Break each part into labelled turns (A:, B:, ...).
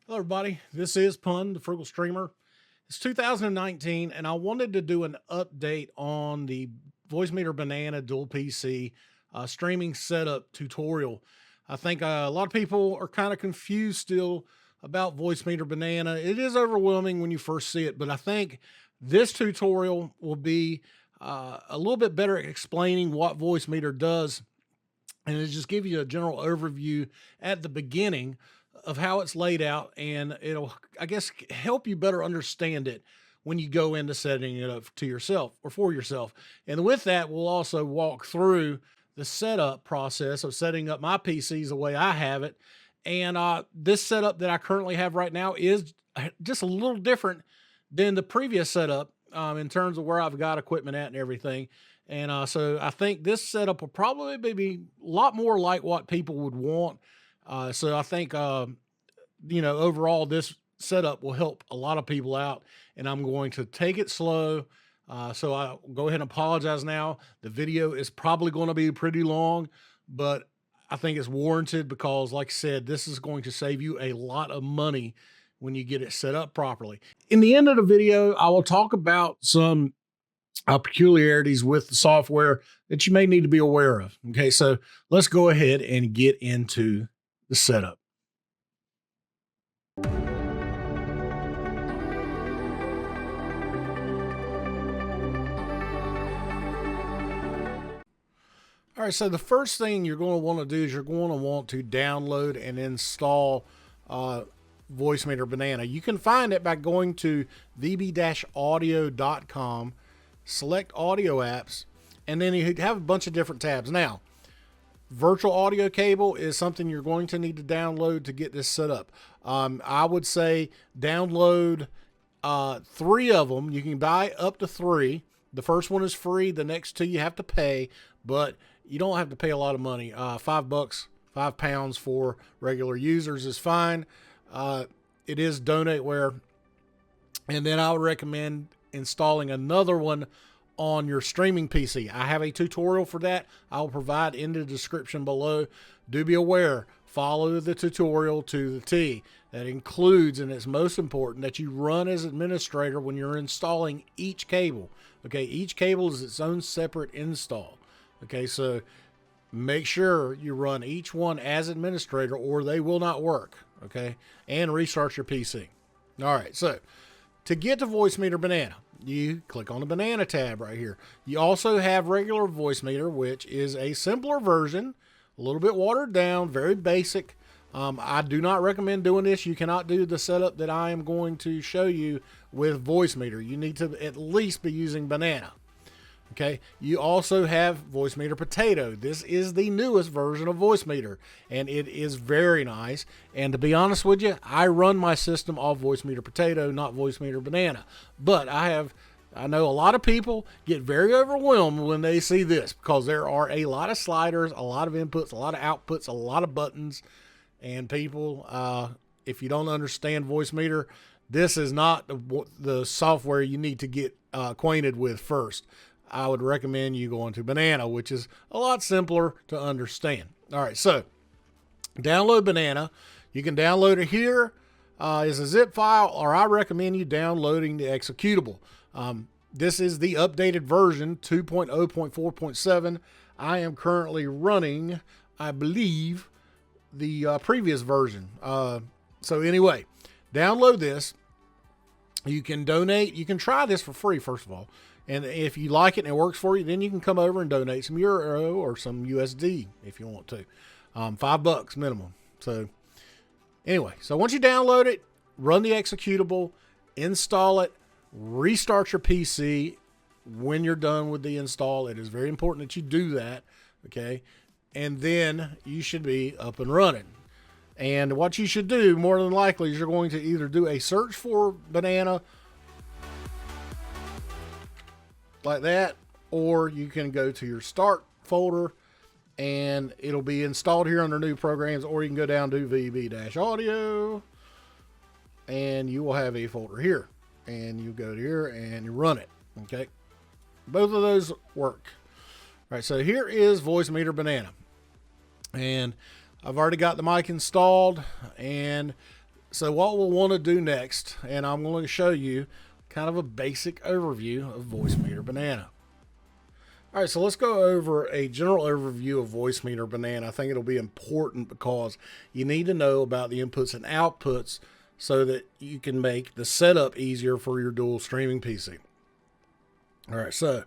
A: Hello, everybody. This is Pun, the Frugal Streamer. It's 2019, and I wanted to do an update on the Voicemeeter Banana dual PC streaming setup tutorial. I think a lot of people are kind of confused still about Voicemeeter Banana. It is overwhelming when you first see it, but I think this tutorial will be a little bit better at explaining what Voicemeeter does, and it just give you a general overview at the beginning of how it's laid out, and it'll, I guess, help you better understand it when you go into setting it up to yourself or for yourself. And with that, we'll also walk through the setup process of setting up my PCs the way I have it. And this setup that I currently have right now is just a little different than the previous setup in terms of where I've got equipment at and everything. And so I think this setup will probably be a lot more like what people would want. So I think, overall this setup will help a lot of people out, and I'm going to take it slow. So I'll go ahead and apologize now. The video is probably going to be pretty long, but I think it's warranted because, like I said, this is going to save you a lot of money when you get it set up properly. In the end of the video, I will talk about some peculiarities with the software that you may need to be aware of. Okay, so let's go ahead and get into the setup. All right, so the first thing you're going to want to do is you're going to want to download and install Voicemeeter Banana. You can find it by going to vb-audio.com, select audio apps, and then you have a bunch of different tabs. Now, virtual audio cable is something you're going to need to download to get this set up. I would say download 3 of them. You can buy up to 3. The first one is free. The next 2 you have to pay, but you don't have to pay a lot of money. $5, £5 for regular users is fine. It is donateware. And then I would recommend installing another one on your streaming PC. I have a tutorial for that. I'll provide in the description below. Do be aware, follow the tutorial to the T. That includes, and it's most important, that you run as administrator when you're installing each cable. Okay, each cable is its own separate install. Okay, so make sure you run each one as administrator or they will not work. Okay, and restart your PC. All right, so to get to Voicemeeter Banana, you click on the Banana tab right here. You also have regular Voicemeeter, which is a simpler version, a little bit watered down, very basic. I do not recommend doing this. You cannot do the setup that I am going to show you with Voicemeeter. You need to at least be using Banana. Okay, you also have Voicemeeter Potato. This is the newest version of Voicemeeter, and it is very nice. And to be honest with you, I run my system off Voicemeter Potato, not Voicemeter Banana. But I know a lot of people get very overwhelmed when they see this because there are a lot of sliders, a lot of inputs, a lot of outputs, a lot of buttons. And people, if you don't understand Voicemeter, this is not the software you need to get acquainted with first. I would recommend you going to Banana, which is a lot simpler to understand. All right, so download Banana. You can download it here as a zip file, or I recommend you downloading the executable. This is the updated version, 2.0.4.7. I am currently running, I believe, the previous version. So anyway, download this. You can donate. You can try this for free, first of all. And if you like it and it works for you, then you can come over and donate some Euro or some USD if you want to. $5 minimum. So anyway, so once you download it, run the executable, install it, restart your PC when you're done with the install. It is very important that you do that. Okay. And then you should be up and running. And what you should do more than likely is you're going to either do a search for Banana like that, or you can go to your start folder and it'll be installed here under new programs, or you can go down to VB-audio and you will have a folder here, and you go to here and you run it. Okay, both of those work. All right, so here is Voicemeeter Banana, and I've already got the mic installed, and So what we'll want to do next, and I'm going to show you kind of a basic overview of Voicemeeter Banana. All right, so let's go over a general overview of Voicemeeter Banana. I think it'll be important because you need to know about the inputs and outputs so that you can make the setup easier for your dual streaming PC. All right, so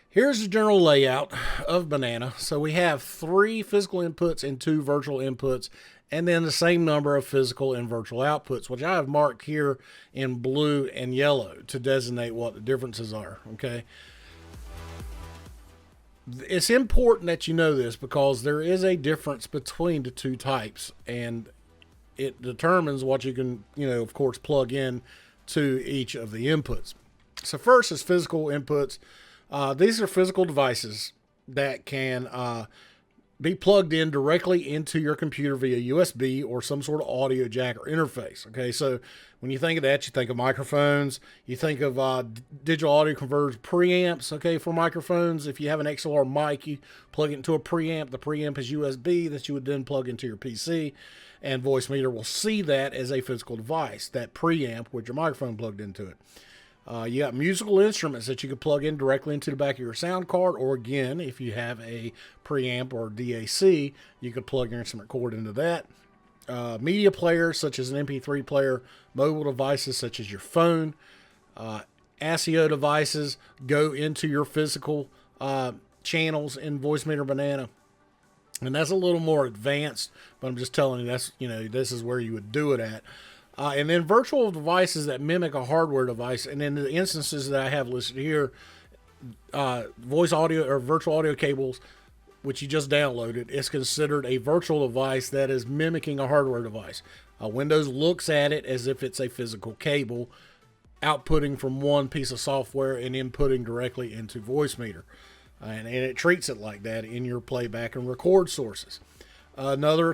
A: here's the general layout of Banana. So we have 3 physical inputs and 2 virtual inputs, and then the same number of physical and virtual outputs, which I have marked here in blue and yellow to designate what the differences are, okay? It's important that you know this because there is a difference between the 2 types, and it determines what you can, of course, plug in to each of the inputs. So first is physical inputs. These are physical devices that can be plugged in directly into your computer via USB or some sort of audio jack or interface. Okay, so when you think of that, you think of microphones, you think of digital audio converter preamps, okay, for microphones. If you have an XLR mic, you plug it into a preamp. The preamp is USB that you would then plug into your PC, and Voicemeeter will see that as a physical device, that preamp with your microphone plugged into it. You got musical instruments that you can plug in directly into the back of your sound card, or again, if you have a preamp or DAC, you could plug your instrument cord into that. Media players such as an MP3 player, mobile devices such as your phone, ASIO devices go into your physical channels in Voicemeeter Banana. And that's a little more advanced, but I'm just telling you that's, this is where you would do it at. And then virtual devices that mimic a hardware device. And in the instances that I have listed here, voice audio or virtual audio cables, which you just downloaded, is considered a virtual device that is mimicking a hardware device. Windows looks at it as if it's a physical cable, outputting from one piece of software and inputting directly into Voicemeeter. And it treats it like that in your playback and record sources. Another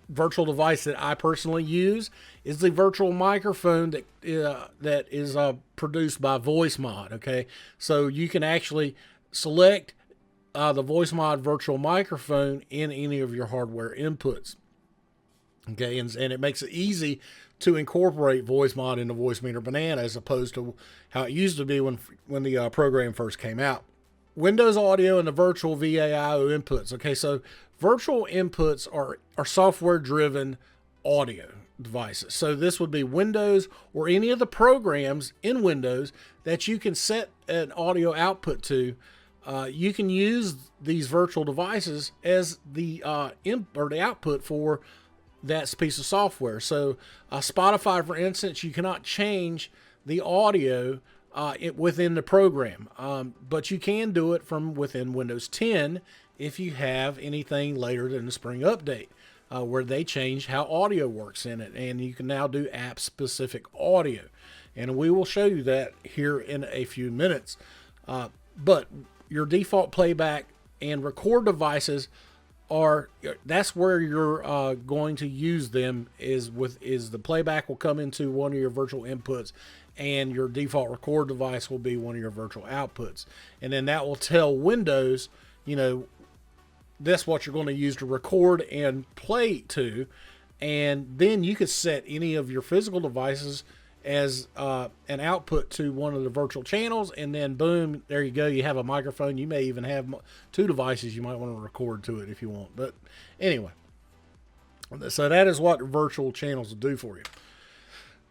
A: virtual device that I personally use is the virtual microphone that is produced by Voicemod. Okay, so you can actually select the Voicemod virtual microphone in any of your hardware inputs. Okay, and it makes it easy to incorporate Voicemod into Voicemeeter Banana as opposed to how it used to be when the program first came out. Windows Audio and the virtual VAIO inputs. Okay, so virtual inputs are software-driven audio devices. So this would be Windows or any of the programs in Windows that you can set an audio output to. You can use these virtual devices as the the output for that piece of software. So Spotify, for instance, you cannot change the audio within the program, but you can do it from within Windows 10 if you have anything later than the spring update, where they change how audio works in it, and you can now do app-specific audio, and we will show you that here in a few minutes. But your default playback and record devices that's where you're going to use them is the playback will come into one of your virtual inputs, and your default record device will be one of your virtual outputs. And then that will tell Windows, that's what you're going to use to record and play to. And then you could set any of your physical devices as an output to one of the virtual channels, and then boom, there you go. You have a microphone. You may even have 2 devices you might want to record to it if you want. But anyway, so that is what virtual channels will do for you.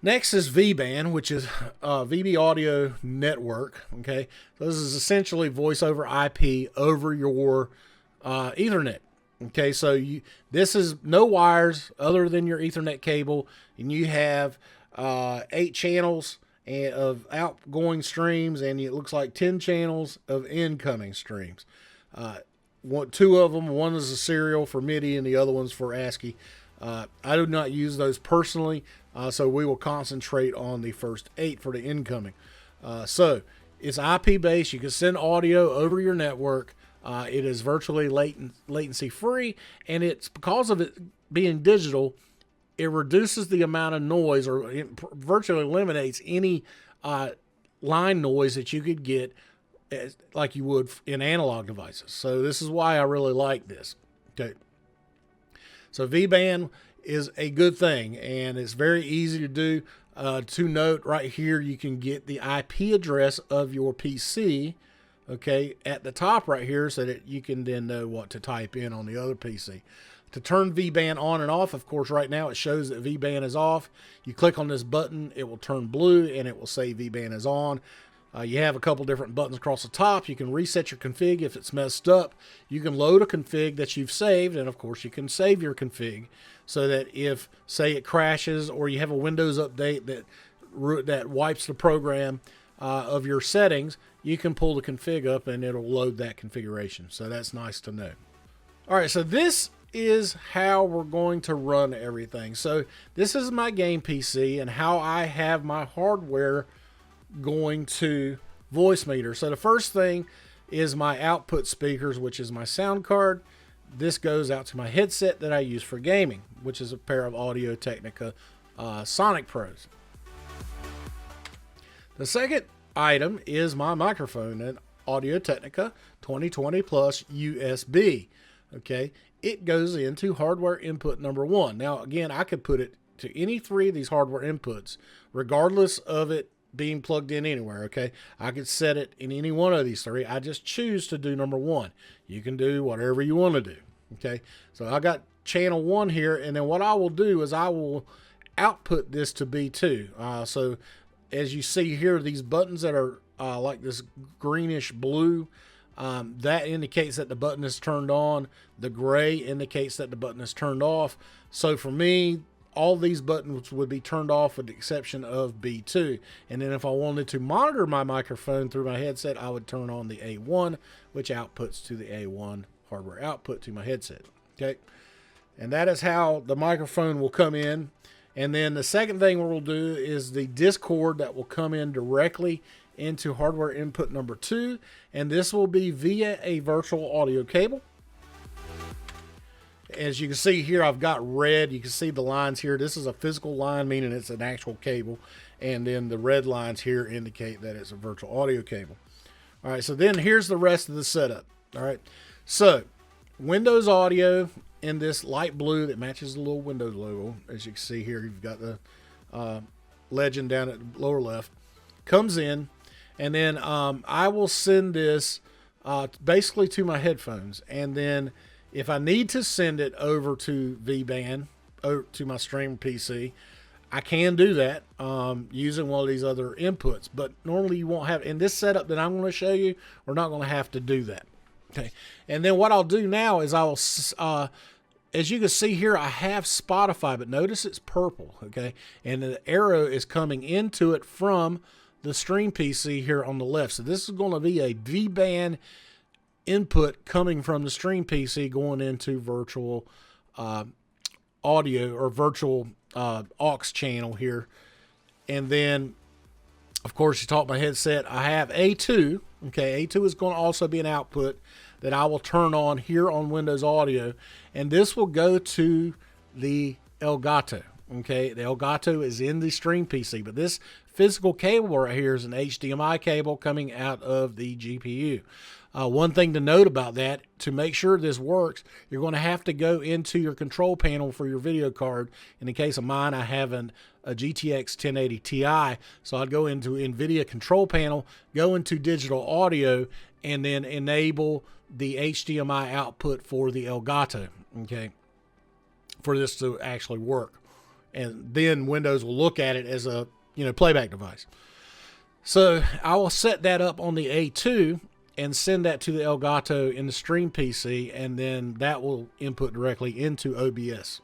A: Next is VBAN, which is VB Audio Network. Okay, so this is essentially voice over IP over your Ethernet. Okay, so this is no wires other than your Ethernet cable, and you have 8 channels of outgoing streams, and it looks like 10 channels of incoming streams. 2 of them, one is a serial for MIDI and the other one's for ASCII. I do not use those personally, so we will concentrate on the first 8 for the incoming. So it's IP based. You can send audio over your network. It is virtually latency free, and it's because of it being digital, it reduces the amount of noise, or it virtually eliminates any line noise that you could get like you would in analog devices. So this is why I really like this. Okay. So VBAN is a good thing, and it's very easy to do. To note right here, you can get the IP address of your PC, okay, at the top right here, so that you can then know what to type in on the other PC. To turn VBAN on and off, of course, right now it shows that VBAN is off. You click on this button, it will turn blue, and it will say VBAN is on. You have a couple different buttons across the top. You can reset your config if it's messed up. You can load a config that you've saved, and of course you can save your config so that if, say, it crashes or you have a Windows update that wipes the program of your settings, you can pull the config up and it'll load that configuration. So that's nice to know. All right, so this is how we're going to run everything. So this is my game PC and how I have my hardware going to Voicemeeter. So the first thing is my output speakers, which is my sound card. This goes out to my headset that I use for gaming, which is a pair of Audio-Technica Sonic Pros. The second item is my microphone, an Audio-Technica 2020 Plus USB. Okay, it goes into hardware input number 1. Now again, I could put it to any 3 of these hardware inputs, regardless of it being plugged in anywhere. Okay, I could set it in any one of these 3. I just choose to do number 1. You can do whatever you want to do. Okay, so I got channel 1 here, and then what I will do is I will output this to B2. So as you see here, these buttons that are like this greenish blue, that indicates that the button is turned on. The gray indicates that the button is turned off. So for me, all these buttons would be turned off with the exception of B2. And then if I wanted to monitor my microphone through my headset, I would turn on the A1, which outputs to the A1 hardware output to my headset. Okay, and that is how the microphone will come in. And then the second thing we'll do is the Discord that will come in directly into hardware input number 2, and this will be via a virtual audio cable. As you can see here, I've got red. You can see the lines here. This is a physical line, meaning it's an actual cable, and then the red lines here indicate that it's a virtual audio cable. All right, so then here's the rest of the setup. All right, so Windows audio in this light blue that matches the little Windows logo. As you can see here, you've got the legend down at the lower left. Comes in, and then I will send this basically to my headphones, and then if I need to send it over to VBAN, to my stream PC, I can do that using one of these other inputs. But normally you won't have, in this setup that I'm going to show you, we're not going to have to do that. Okay, and then what I'll do now is I will, as you can see here, I have Spotify, but notice it's purple. Okay, and the arrow is coming into it from the stream PC here on the left. So this is going to be a VBAN input coming from the stream PC going into virtual audio or virtual aux channel here. And then of course you talk my headset, I have A2. Okay, A2 is going to also be an output that I will turn on here on Windows Audio, and this will go to the Elgato. Okay, the Elgato is in the stream PC, but this physical cable right here is an HDMI cable coming out of the GPU. One thing to note about that, to make sure this works, you're going to have to go into your control panel for your video card. In the case of mine, I have a GTX 1080 Ti, so I'd go into NVIDIA control panel, go into digital audio, and then enable the HDMI output for the Elgato, okay, for this to actually work. And then Windows will look at it as a playback device. So I will set that up on the A2 and send that to the Elgato in the stream PC, and then that will input directly into OBS.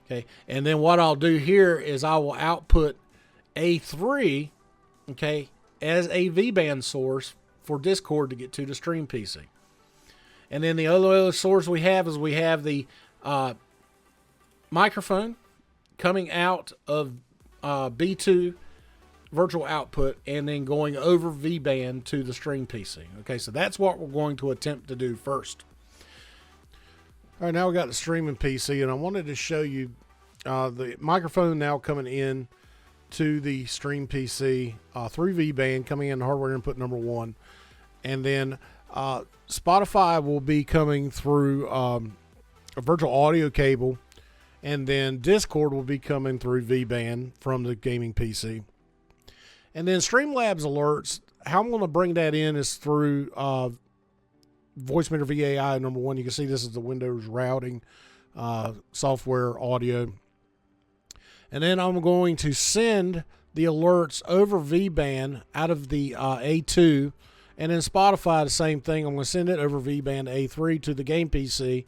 A: Okay, and then what I'll do here is I will output A3, okay, as a VBAN source for Discord to get to the stream PC. And then the other source we have is we have the microphone coming out of B2 virtual output and then going over VBAN to the stream PC. Okay, so that's what we're going to attempt to do first. All right, now we got the streaming PC, and I wanted to show you the microphone now coming in to the stream PC through VBAN, coming in hardware input number 1, and then Spotify will be coming through a virtual audio cable And then Discord will be coming through V-Band from the gaming PC. And then Streamlabs alerts, how I'm going to bring that in is through Voicemeeter VAI number 1. You can see this is the Windows routing software audio. And then I'm going to send the alerts over V-Band out of the A2. And then Spotify, the same thing. I'm going to send it over V-Band A3 to the game PC.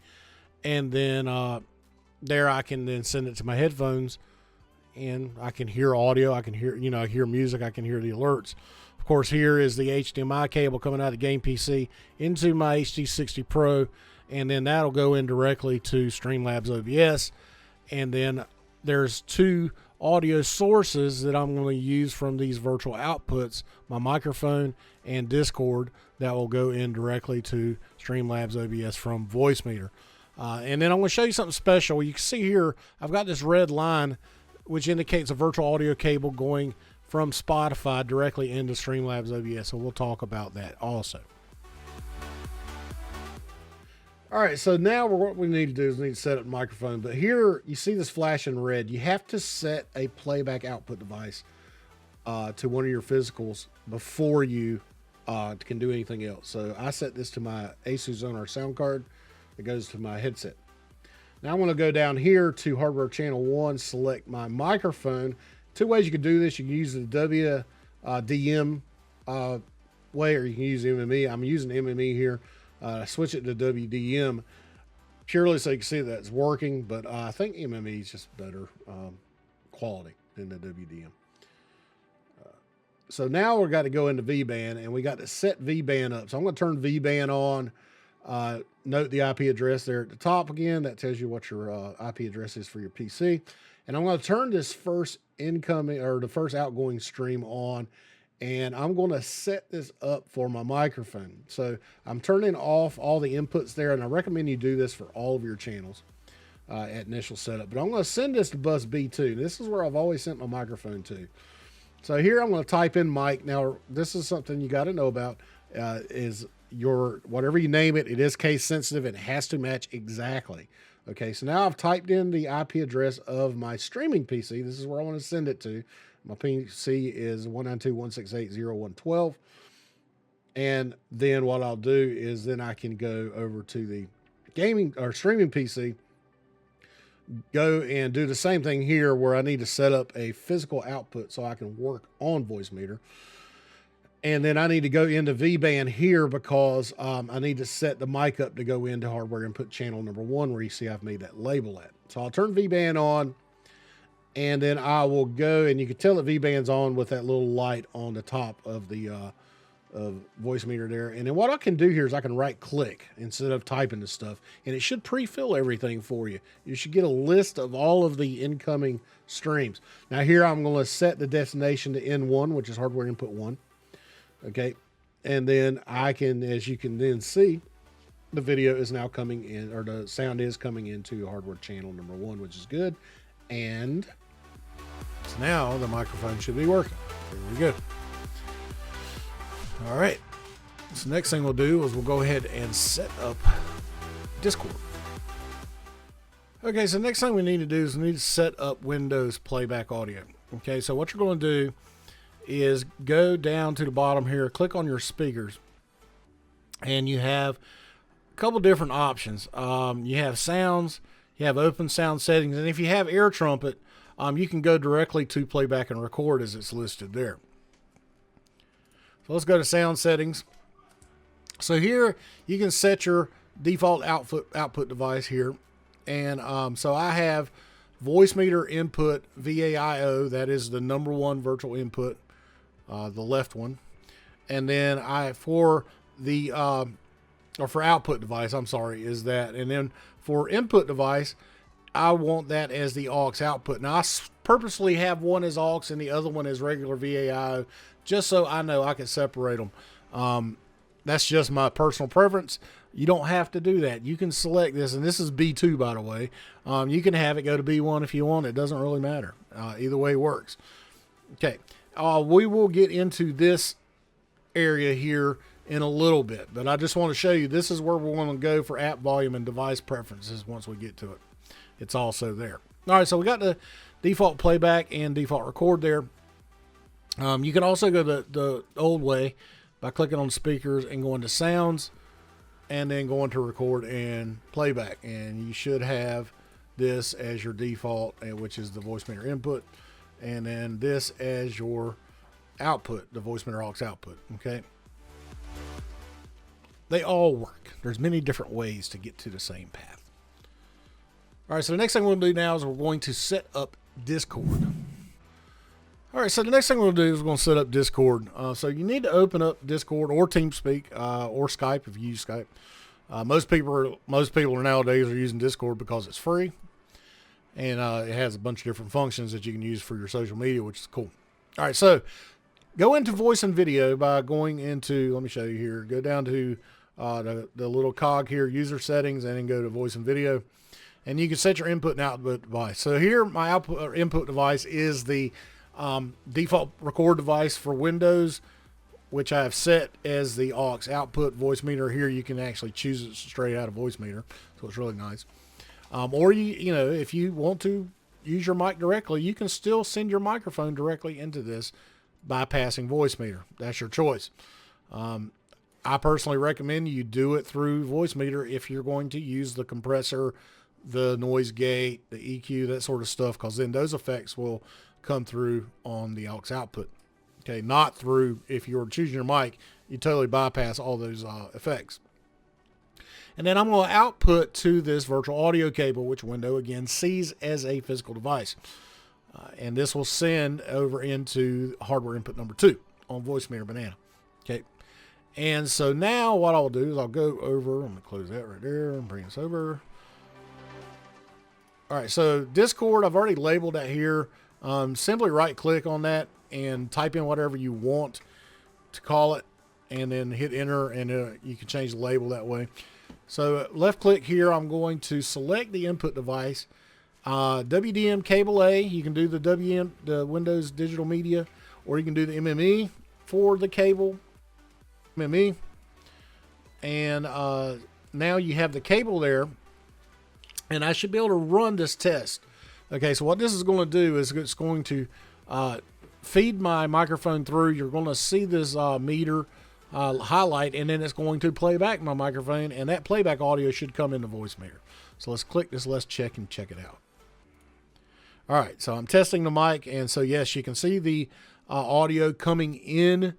A: And then there I can then send it to my headphones. And I can hear audio. I can hear, I hear music. I can hear the alerts. Of course, here is the HDMI cable coming out of the game PC into my HD60 Pro. And then that'll go in directly to Streamlabs OBS. And then there's 2 audio sources that I'm going to use from these virtual outputs, my microphone and Discord, that will go in directly to Streamlabs OBS from Voicemeeter. And then I'm going to show you something special. You can see here, I've got this red line, which indicates a virtual audio cable going from Spotify directly into Streamlabs OBS. So we'll talk about that also. All right, so now what we need to do is we need to set up the microphone. But here, you see this flash in red. You have to set a playback output device to one of your physicals before you can do anything else. So I set this to my Asus Zonar sound card. It goes to my headset. Now I'm going to go down here to hardware channel 1, select my microphone. 2 ways you can do this. You can use the WDM way, or you can use MME. I'm using MME here. Switch it to WDM purely so you can see that it's working, but I think MME is just better quality than the WDM. So now we've got to go into V-Band, and we got to set V-Band up. So I'm going to turn V-Band on. Note the IP address there at the top again. That tells you what your IP address is for your PC. And I'm going to turn this first incoming or the first outgoing stream on, and I'm going to set this up for my microphone. So I'm turning off all the inputs there, and I recommend you do this for all of your channels at initial setup. But I'm going to send this to bus B2. This is where I've always sent my microphone to. So here I'm going to type in mic. Now, this is something you got to know about is your, whatever you name it, it is case sensitive. It has to match exactly. Okay, so now I've typed in the IP address of my streaming PC. This is where I want to send it to. My PC is 192.168.0.112. And then what I'll do is then I can go over to the gaming or streaming PC, go and do the same thing here where I need to set up a physical output so I can work on Voicemeeter. And then I need to go into V-Band here because I need to set the mic up to go into hardware input channel number 1 where you see I've made that label at. So I'll turn V-Band on, and then I will go, and you can tell that V-Band's on with that little light on the top of the of Voicemeeter there. And then what I can do here is I can right click instead of typing this stuff, and it should pre-fill everything for you. You should get a list of all of the incoming streams. Now here I'm going to set the destination to N1, which is hardware input 1. Okay, and then I can, as you can then see, the video is now coming in, or the sound is coming into hardware channel number 1, which is good. And so now the microphone should be working. There we go. All right. So next thing we'll do is we'll go ahead and set up Discord. Okay, so next thing we need to do is we need to set up Windows playback audio. Okay, so what you're going to do is go down to the bottom here, click on your speakers, and you have a couple different options. You have sounds, you have open sound settings, and if you have air trumpet, you can go directly to playback and record as it's listed there. So let's go to sound settings. So here you can set your default output device here, and so I have Voicemeeter input VAIO. That is the number 1 virtual input. The left one, and then for output device, I'm sorry, is that, and then for input device, I want that as the aux output. Now I purposely have one as aux and the other one as regular VAIO, just so I know I can separate them. That's just my personal preference. You don't have to do that. You can select this, and this is B2, by the way. You can have it go to B1 if you want. It doesn't really matter. Either way works. Okay. We will get into this area here in a little bit, but I just want to show you this is where we want to go for app volume and device preferences once we get to it. it's also there. All right, so we got the default playback and default record there. You can also go the old way by clicking on speakers and going to sounds and then going to record and playback. And you should have this as your default, which is the Voicemeeter input, and then this as your output, the Voicemeeter aux output. Okay. They all work. There's many different ways to get to the same path. All right, so the next thing we're going to do now is we're going to set up Discord. All right, so the next thing we'll do is we're going to set up Discord. So you need to open up Discord or TeamSpeak or Skype if you use Skype. Most people are nowadays are using Discord because it's free, and it has a bunch of different functions that you can use for your social media, which is cool. All right, so go into voice and video by going into, let me show you here. Go down to the little cog here, user settings, and then go to voice and video, and you can set your input and output device. So here, my output or input device is the default record device for Windows, which I have set as the aux output Voicemeeter. Here you can actually choose it straight out of Voicemeeter, so it's really nice. Or you know, if you want to use your mic directly, you can still send your microphone directly into this, bypassing Voicemeeter. That's your choice. I personally recommend you do it through Voicemeeter if you're going to use the compressor, the noise gate, the EQ, that sort of stuff, because then those effects will come through on the aux output. Okay, not through, if you're choosing your mic, you totally bypass all those effects. And then I'm going to output to this virtual audio cable, which Windows again sees as a physical device. And this will send over into hardware input number 2 on Voicemeeter Banana. Okay. And so now what I'll do is I'll go over, I'm going to close that right there and bring this over. All right, so Discord, I've already labeled that here. Simply right click on that and type in whatever you want to call it, and then hit enter, and you can change the label that way. So left click here, I'm going to select the input device. WDM cable A, you can do the Windows Digital Media, or you can do the MME for the cable, MME. And now you have the cable there, and I should be able to run this test. Okay, so what this is going to do is it's going to feed my microphone through. You're going to see this meter highlight, and then it's going to play back my microphone, and that playback audio should come into Voicemeeter. So let's click this, let's check it out. All right, so I'm testing the mic, and so yes, you can see the audio coming in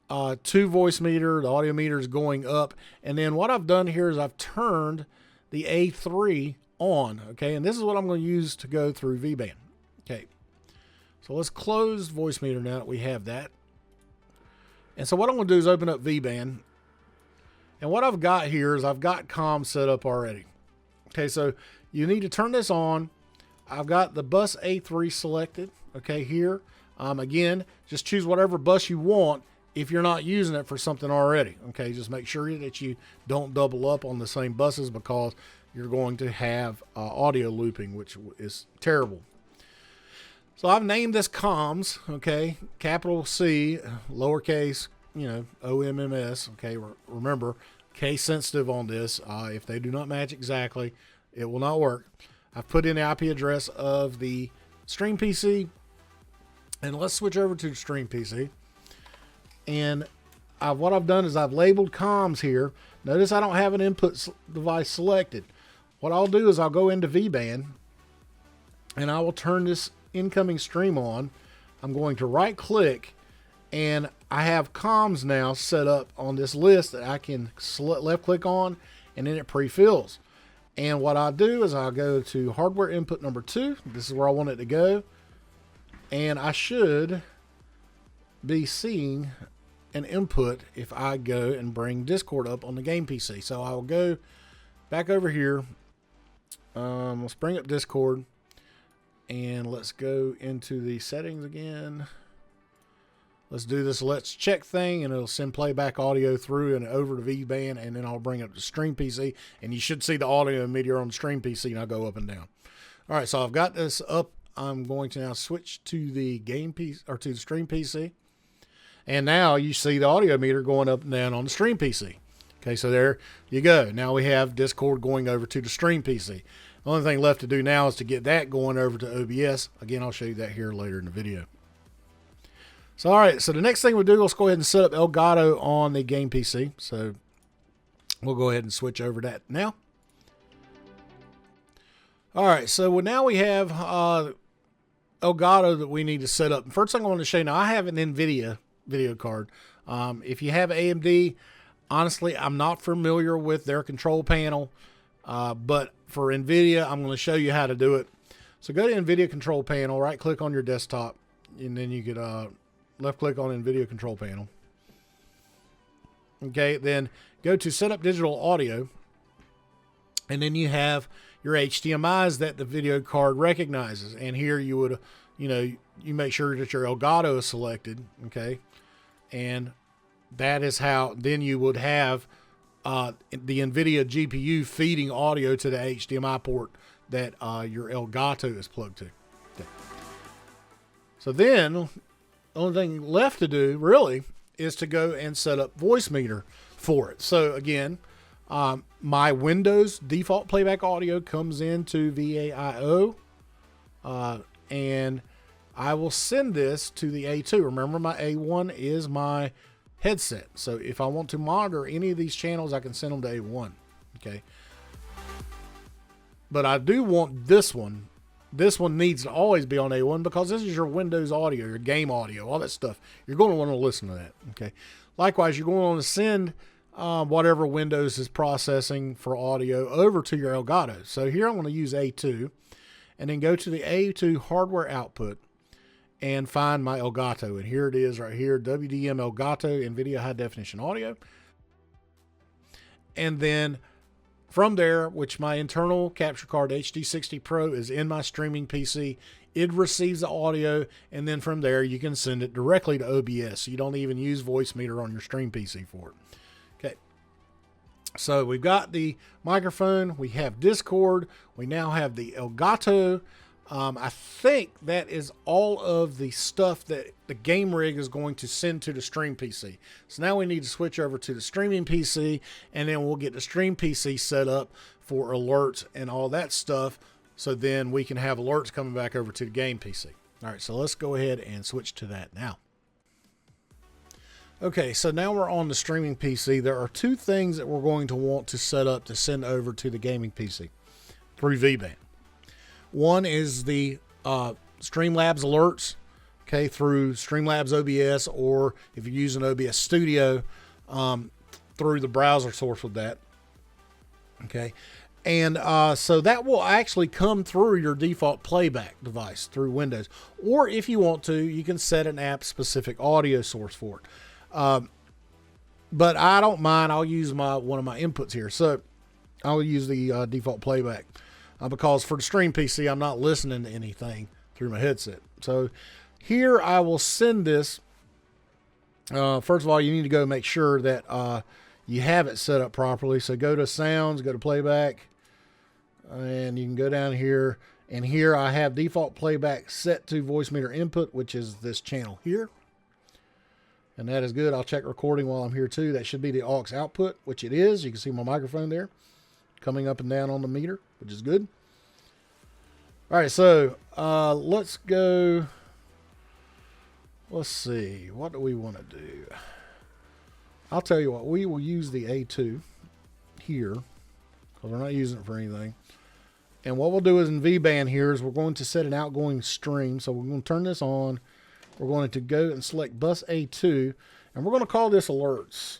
A: to Voicemeeter. The audio meter is going up, and then what I've done here is I've turned the A3 on, okay, and this is what I'm going to use to go through V-band. Okay, so let's close Voicemeeter now that we have that. And so what I'm going to do is open up V-band, and what I've got here is I've got comms set up already. Okay, so you need to turn this on. I've got the bus A3 selected, okay, here. Again, just choose whatever bus you want if you're not using it for something already. Okay, just make sure that you don't double up on the same buses, because you're going to have audio looping, which is terrible. So I've named this comms, okay, capital C, lowercase, you know, OMMS, okay, remember, case sensitive on this. If they do not match exactly, it will not work. I've put in the IP address of the Stream PC, and let's switch over to Stream PC. And what I've done is I've labeled comms here. Notice I don't have an input device selected. What I'll do is I'll go into V-band, and I will turn this incoming stream on. I'm going to right click, and I have comms now set up on this list that I can left click on, and then it pre-fills. And what I'll do is I'll go to hardware input number 2. This is where I want it to go. And I should be seeing an input if I go and bring Discord up on the game PC. So I'll go back over here. Let's bring up Discord, and let's go into the settings again. Let's do this let's check thing, and it'll send playback audio through and over to V-band, and then I'll bring up the Stream PC, and you should see the audio meter on the Stream PC, and I'll go up and down. All right, so I've got this up. I'm going to now switch to the game PC, or to the Stream PC, and now you see the audio meter going up and down on the Stream PC. Okay, so there you go. Now we have Discord going over to the Stream PC. The only thing left to do now is to get that going over to OBS. Again, I'll show you that here later in the video. So, all right, so the next thing we'll do, let's go ahead and set up Elgato on the game PC. So we'll go ahead and switch over to that now. All right, so now we have Elgato that we need to set up. First thing I want to show you, now I have an NVIDIA video card. If you have AMD, honestly, I'm not familiar with their control panel, but for NVIDIA, I'm going to show you how to do it. So go to NVIDIA control panel, right click on your desktop, and then you could left click on NVIDIA control panel. Okay, then go to setup digital audio, and then you have your HDMIs that the video card recognizes. And here you would, you make sure that your Elgato is selected. Okay, and that is how then you would have the NVIDIA GPU feeding audio to the HDMI port that your Elgato is plugged to. Okay. So then, the only thing left to do really is to go and set up Voicemeeter for it. So again, my Windows default playback audio comes into VAIO, and I will send this to the A2. Remember, my A1 is my headset. So if I want to monitor any of these channels, I can send them to A1. Okay. But I do want this one. This one needs to always be on A1 because this is your Windows audio, your game audio, all that stuff. You're going to want to listen to that. Okay. Likewise, you're going to want to send whatever Windows is processing for audio over to your Elgato. So here I'm going to use A2 and then go to the A2 hardware output and find my Elgato. And here it is right here, WDM Elgato NVIDIA high definition audio. And then from there, which my internal capture card HD60 Pro is in my streaming PC, it receives the audio, and then from there you can send it directly to OBS. So you don't even use Voicemeeter on your stream PC for it. Okay. So we've got the microphone, we have Discord, we now have the Elgato. I think that is all of the stuff that the game rig is going to send to the stream PC. So now we need to switch over to the streaming PC, and then we'll get the stream PC set up for alerts and all that stuff. So then we can have alerts coming back over to the game PC. All right, so let's go ahead and switch to that now. Okay, so now we're on the streaming PC. There are two things that we're going to want to set up to send over to the gaming PC through VBAN. One is the Streamlabs alerts, okay, through Streamlabs OBS, or if you're using OBS Studio, through the browser source with that, okay. And so that will actually come through your default playback device through Windows. Or if you want to, you can set an app-specific audio source for it. But I don't mind. I'll use one of my inputs here. So I'll use the default playback. Because for the stream PC, I'm not listening to anything through my headset. So here I will send this. First of all, you need to go make sure that you have it set up properly. So go to sounds, go to playback, and you can go down here. And here I have default playback set to Voicemeeter input, which is this channel here. And that is good. I'll check recording while I'm here too. That should be the aux output, which it is. You can see my microphone there coming up and down on the meter, which is good. All right, so let's go. Let's see. What do we want to do? I'll tell you what. We will use the A2 here because we're not using it for anything. And what we'll do is in VBAN here is we're going to set an outgoing stream. So we're going to turn this on. We're going to go and select bus A2, and we're going to call this alerts.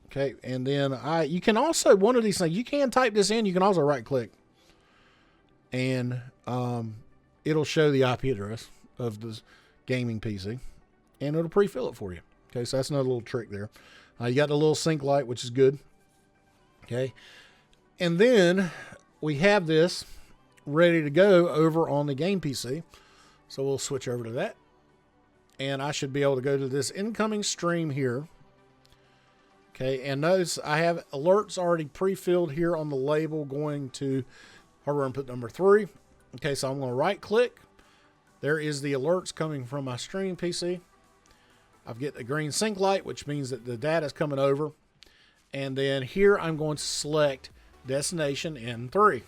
A: Okay, and then you can also, one of these things, you can type this in. You can also right click, and it'll show the IP address of the gaming PC, and it'll pre-fill it for you. Okay, so that's another little trick there. You got the little sync light, which is good. Okay, and then we have this ready to go over on the game PC. So we'll switch over to that, and I should be able to go to this incoming stream here. Okay, and notice I have alerts already pre-filled here on the label going to hardware input number 3. Okay, so I'm going to right click. There is the alerts coming from my stream PC. I've got a green sync light, which means that the data is coming over. And then here I'm going to select destination N3.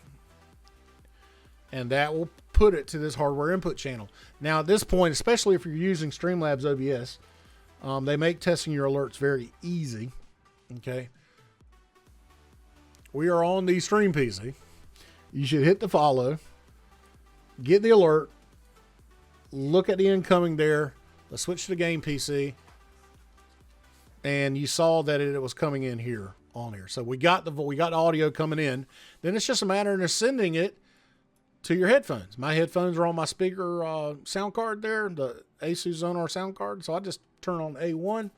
A: And that will put it to this hardware input channel. Now at this point, especially if you're using Streamlabs OBS, they make testing your alerts very easy. Okay. We are on the Stream PC. You should hit the follow, get the alert, look at the incoming there. Let's switch to the game PC. And you saw that it was coming in here on here. So we got the audio coming in. Then it's just a matter of sending it to your headphones. My headphones are on my speaker sound card there, the Asus Zonar sound card. So I just turn on A1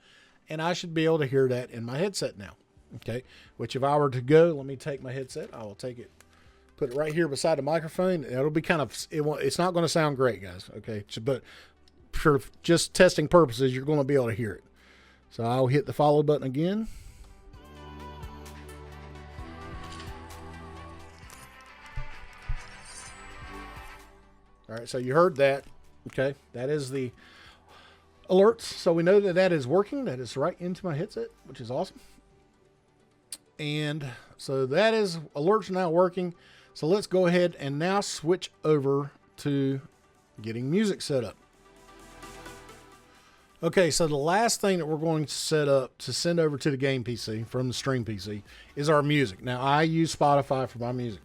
A: and I should be able to hear that in my headset now. Okay. Which if I were to go, let me take my headset. I will take it, put it right here beside the microphone. It'll be kind of, it's not going to sound great, guys. Okay. But for just testing purposes, you're going to be able to hear it. So I'll hit the follow button again. All right, so you heard that. Okay, that is the alerts. So we know that that is working. That is right into my headset, which is awesome. And so that is alerts now working. So let's go ahead and now switch over to getting music set up. Okay, so the last thing that we're going to set up to send over to the game PC from the Stream PC is our music. Now, I use Spotify for my music.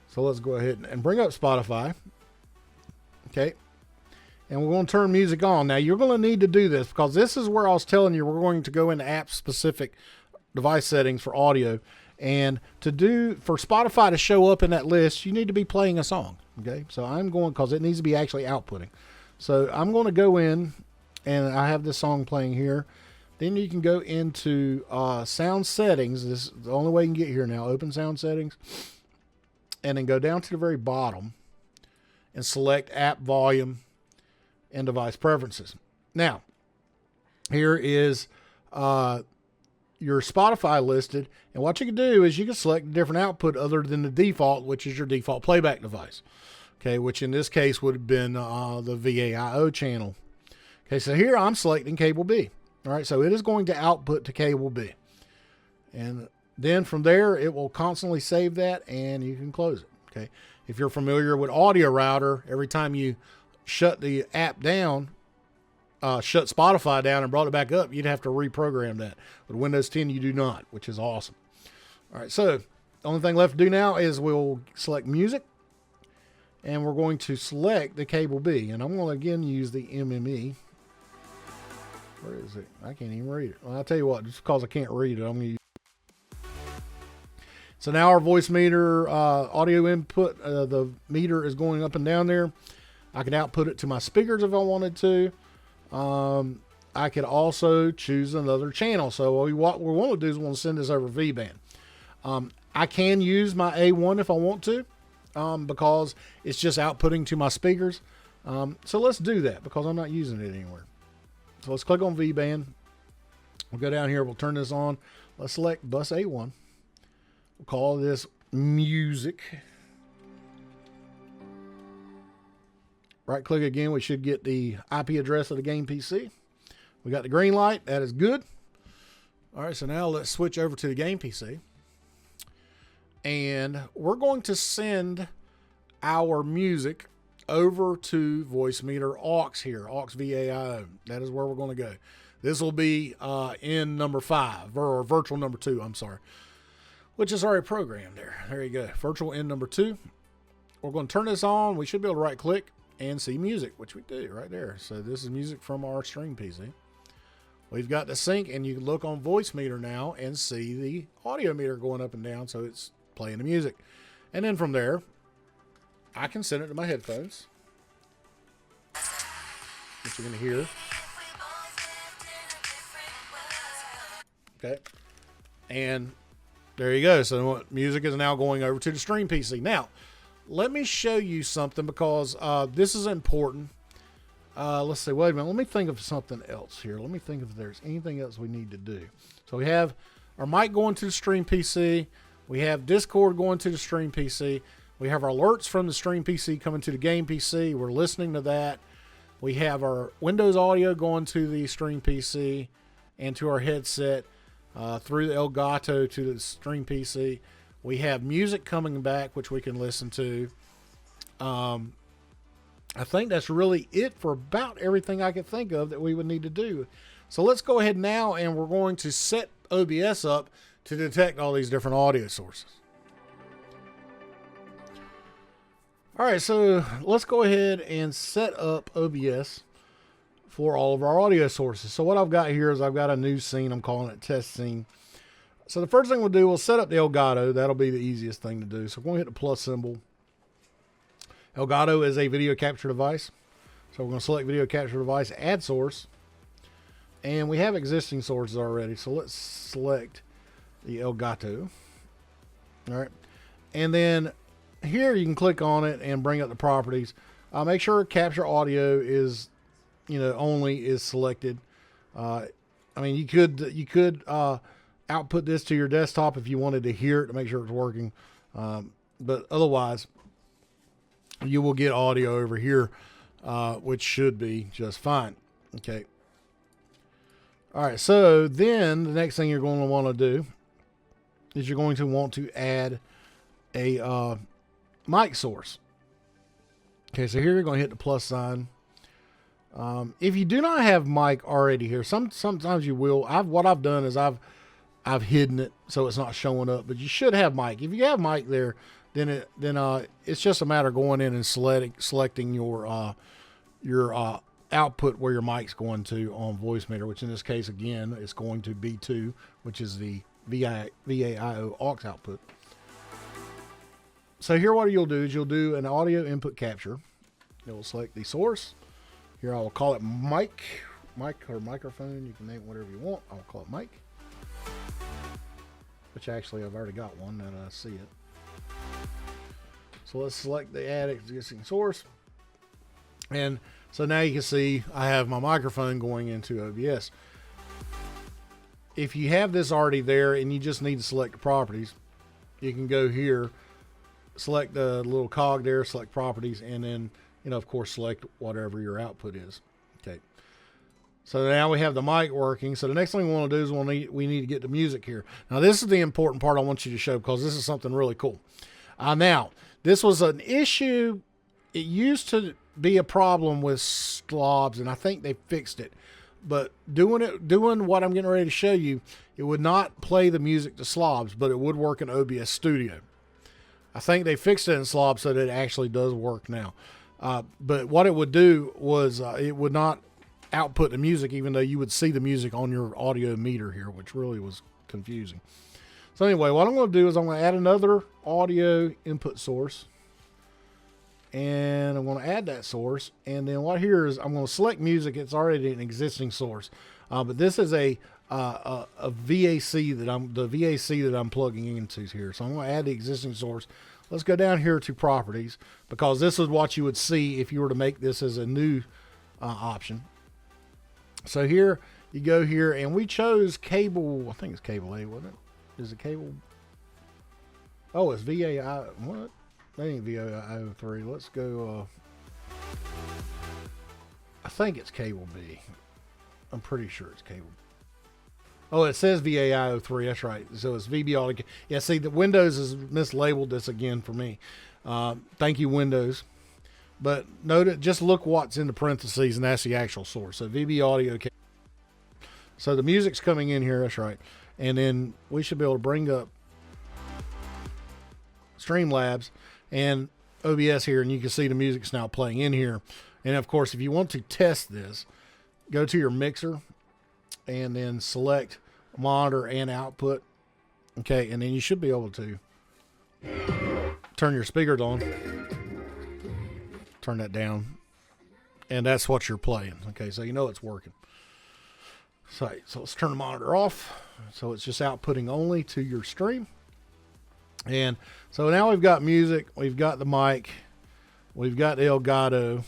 A: So let's go ahead and bring up Spotify. Okay. And we're going to turn music on. Now, you're going to need to do this because this is where I was telling you we're going to go into app-specific device settings for audio. And for Spotify to show up in that list, you need to be playing a song. Okay. So I'm going, because it needs to be actually outputting. So I'm going to go in. And I have this song playing here. Then you can go into sound settings. This is the only way you can get here now. Open sound settings. And then go down to the very bottom and select app volume and device preferences. Now, here is your Spotify listed. And what you can do is you can select a different output other than the default, which is your default playback device. Okay, which in this case would have been the VAIO channel. Okay, so here I'm selecting cable B. All right, so it is going to output to cable B. And then from there, it will constantly save that and you can close it. Okay, if you're familiar with Audio Router, every time you shut the app down, shut Spotify down and brought it back up, you'd have to reprogram that. With Windows 10, you do not, which is awesome. All right, so the only thing left to do now is we'll select music. And we're going to select the cable B. And I'm going to again use the MME. Where is it? I can't even read it. Well, I'll tell you what, just because I can't read it, I'm going to use it. So now our voice meter audio input, the meter is going up and down there. I can output it to my speakers if I wanted to. I could also choose another channel. So what we want to do is we want to send this over V-band. I can use my A1 if I want to, because it's just outputting to my speakers. So let's do that because I'm not using it anywhere. So let's click on V-band. We'll go down here. We'll turn this on. Let's select bus A1. We'll call this music. Right click again. We should get the IP address of the game PC. We got the green light. That is good. All right. So now let's switch over to the game PC. And we're going to send our music over to Voicemeeter aux here, aux VAIO. That is where we're going to go. This will be in number 5, or virtual number 2, I'm sorry, which is already programmed there. There you go. Virtual in number 2. We're going to turn this on. We should be able to right click and see music, which we do right there. So this is music from our Stream PC. We've got the sync, and you can look on Voicemeeter now and see the audio meter going up and down. So it's playing the music. And then from there, I can send it to my headphones, which you're going to hear. Okay. And there you go. So music is now going over to the Stream PC. Now, let me show you something because this is important. Let's see. Wait a minute. Let me think of something else here. Let me think if there's anything else we need to do. So we have our mic going to the Stream PC. We have Discord going to the Stream PC. We have our alerts from the Stream PC coming to the game PC. We're listening to that. We have our Windows audio going to the Stream PC and to our headset. through the Elgato to the Stream PC. We have music coming back, which we can listen to. I think that's really it for about everything I could think of that we would need to do. So let's go ahead now, and we're going to set OBS up to detect all these different audio sources. All right, so let's go ahead and set up OBS for all of our audio sources. So what I've got here is I've got a new scene. I'm calling it test scene. So the first thing we'll do, we'll set up the Elgato. That'll be the easiest thing to do. So we're going to hit the plus symbol. Elgato is a video capture device. So we're going to select video capture device, add source. And we have existing sources already. So let's select the Elgato. All right. And then here you can click on it and bring up the properties. Make sure capture audio is, only is selected. I mean, you could output this to your desktop if you wanted to hear it to make sure it's working. But otherwise, you will get audio over here, which should be just fine. Okay. All right. So then the next thing you're going to want to do is you're going to want to add a mic source. Okay. So here you're going to hit the plus sign. If you do not have mic already here, sometimes you will. What I've done is I've hidden it so it's not showing up, but you should have mic. If you have mic there, then it's just a matter of going in and selecting your output where your mic's going to on Voicemeeter, which in this case again is going to B2, which is the VAIO aux output. So here what you'll do is you'll do an audio input capture. You'll select the source. Here I will call it mic or microphone. You can name it whatever you want. I'll call it mic. Which actually I've already got one now that I see it. So let's select the add existing source. And so now you can see I have my microphone going into OBS. If you have this already there and you just need to select the properties, you can go here, select the little cog there, select properties, and then, of course, select whatever your output is. Okay. So now we have the mic working. So the next thing we want to do is we need to get the music here. Now this is the important part I want you to show because this is something really cool. Now, this was an issue. It used to be a problem with slobs, and I think they fixed it. But doing what I'm getting ready to show you, it would not play the music to slobs, but it would work in OBS Studio. I think they fixed it in slobs so that it actually does work now. But what it would do was it would not output the music, even though you would see the music on your audio meter here, which really was confusing. So anyway, what I'm going to do is I'm going to add another audio input source. And I'm going to add that source. And then what here is I'm going to select music. It's already an existing source. But this is a VAC that I'm plugging into here. So I'm going to add the existing source. Let's go down here to properties, because this is what you would see if you were to make this as a new option. So here you go here, and we chose cable. I think it's cable A, wasn't it? Is it cable? Oh, it's VAI. What? That ain't VAIO3. Let's go. I think it's cable B. I'm pretty sure it's cable. Oh, it says VAIO3. That's right. So it's VB audio. Yeah, see, the Windows has mislabeled this again for me. Thank you, Windows. But note it. Just look what's in the parentheses, and that's the actual source. So VB audio. So the music's coming in here. That's right. And then we should be able to bring up Streamlabs and OBS here, and you can see the music's now playing in here. And of course, if you want to test this, go to your mixer and then select monitor and output. Okay, and then you should be able to turn your speakers on, turn that down, and that's what you're playing. Okay, so you know it's working. So let's turn the monitor off. So it's just outputting only to your stream. And so now we've got music, we've got the mic, we've got the Elgato.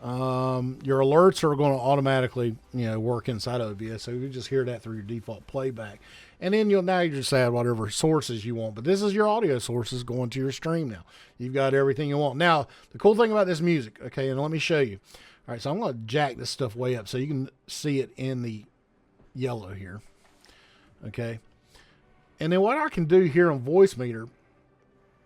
A: Your alerts are going to automatically, work inside OBS. So you just hear that through your default playback. And then you just add whatever sources you want. But this is your audio sources going to your stream now. You've got everything you want. Now, the cool thing about this music, okay, and let me show you. All right, so I'm going to jack this stuff way up so you can see it in the yellow here. Okay. And then what I can do here on Voicemeeter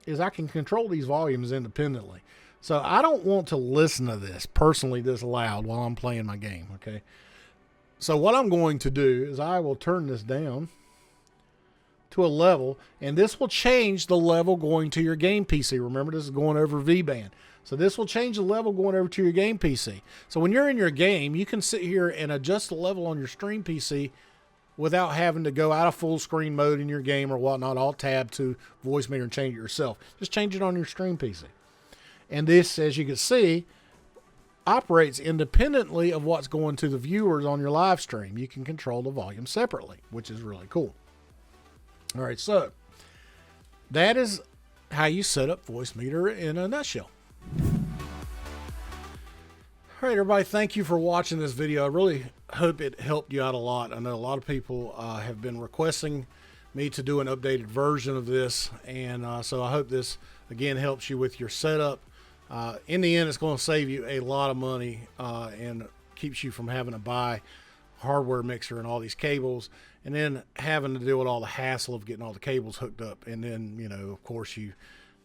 A: is I can control these volumes independently. So I don't want to listen to this personally this loud while I'm playing my game. Okay. So what I'm going to do is I will turn this down to a level, and this will change the level going to your game PC. Remember, this is going over V-band. So this will change the level going over to your game PC. So when you're in your game, you can sit here and adjust the level on your stream PC without having to go out of full screen mode in your game or whatnot, all tab to Voicemeeter and change it yourself. Just change it on your stream PC. And this, as you can see, operates independently of what's going to the viewers on your live stream. You can control the volume separately, which is really cool. All right, so that is how you set up Voicemeeter in a nutshell. All right, everybody, thank you for watching this video. I really hope it helped you out a lot. I know a lot of people have been requesting me to do an updated version of this, and so I hope this, again, helps you with your setup. In the end, it's going to save you a lot of money and keeps you from having to buy hardware mixer and all these cables, and then having to deal with all the hassle of getting all the cables hooked up, and then, you know, of course, you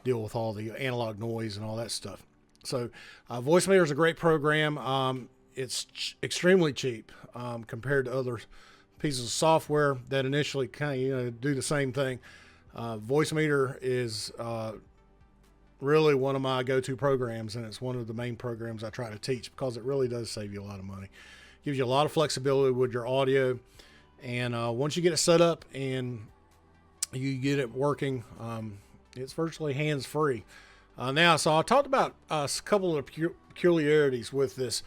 A: deal with all the analog noise and all that stuff. So Voicemeeter is a great program. It's extremely cheap compared to other pieces of software that initially kind of, you know, do the same thing. Voicemeeter is really one of my go-to programs, and it's one of the main programs I try to teach because it really does save you a lot of money. Gives you a lot of flexibility with your audio, and once you get it set up and you get it working, it's virtually hands-free. Now, so I talked about a couple of peculiarities with this.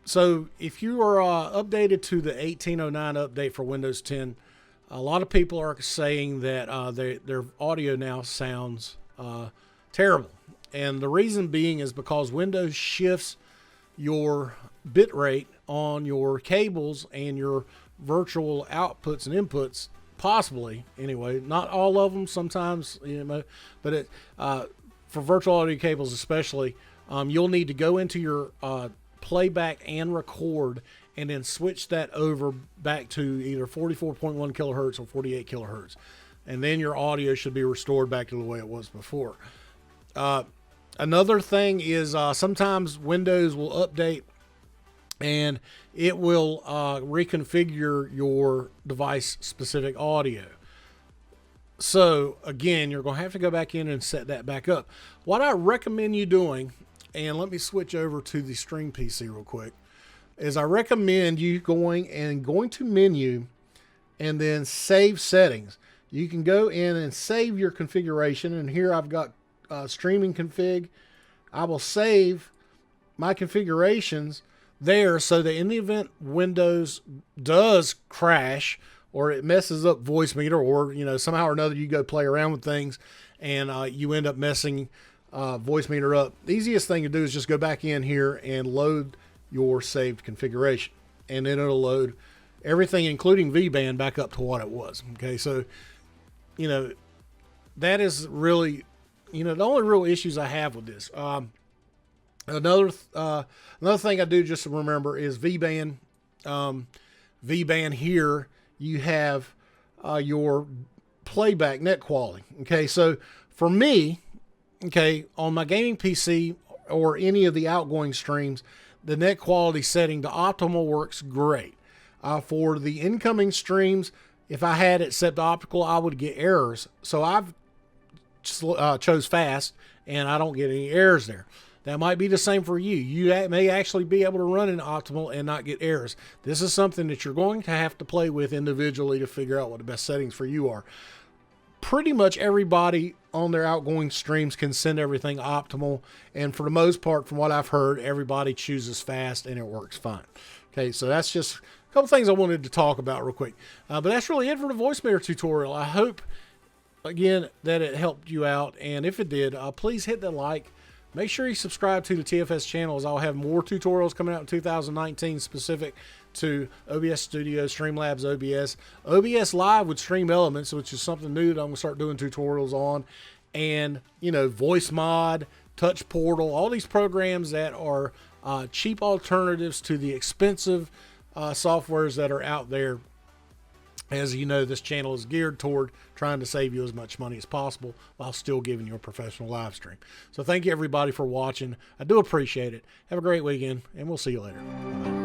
A: So if you are updated to the 1809 update for Windows 10, a lot of people are saying that their audio now sounds terrible. And the reason being is because Windows shifts your bit rate on your cables and your virtual outputs and inputs, possibly anyway, not all of them, sometimes, you know, but it for virtual audio cables especially, you'll need to go into your playback and record and then switch that over back to either 44.1 kilohertz or 48 kilohertz, and then your audio should be restored back to the way it was before. Another thing is sometimes Windows will update and it will reconfigure your device specific audio. So again, you're going to have to go back in and set that back up. What I recommend you doing, and let me switch over to the Stream PC real quick, is I recommend you going to menu and then save settings. You can go in and save your configuration, and here I've got streaming config. I will save my configurations there so that in the event Windows does crash or it messes up Voicemeeter, or, you know, somehow or another you go play around with things and you end up messing Voicemeeter up, the easiest thing to do is just go back in here and load your saved configuration, and then it'll load everything including V-band back up to what it was. Okay, so, you know, that is really, you know, the only real issues I have with this. Another thing I do just to remember is V-band. V-band here, you have your playback net quality. Okay, so for me, okay, on my gaming PC or any of the outgoing streams, the net quality setting to optimal works great. For the incoming streams, if I had it set to optical, I would get errors. So I've chose fast, and I don't get any errors there. That might be the same for you. You may actually be able to run in optimal and not get errors. This is something that you're going to have to play with individually to figure out what the best settings for you are. Pretty much everybody on their outgoing streams can send everything optimal, and for the most part, from what I've heard, everybody chooses fast and it works fine. Okay, so that's just a couple things I wanted to talk about real quick. But that's really it for the Voicemeeter tutorial. I hope, again, that it helped you out, and if it did, please hit the like. Make sure you subscribe to the TFS channel, as I'll have more tutorials coming out in 2019 specific to OBS Studio, Streamlabs OBS, OBS Live with Stream Elements, which is something new that I'm going to start doing tutorials on, and, you know, Voice Mod, Touch Portal, all these programs that are cheap alternatives to the expensive softwares that are out there. As you know, this channel is geared toward trying to save you as much money as possible while still giving you a professional live stream. So thank you everybody for watching. I do appreciate it. Have a great weekend, and we'll see you later. Bye-bye.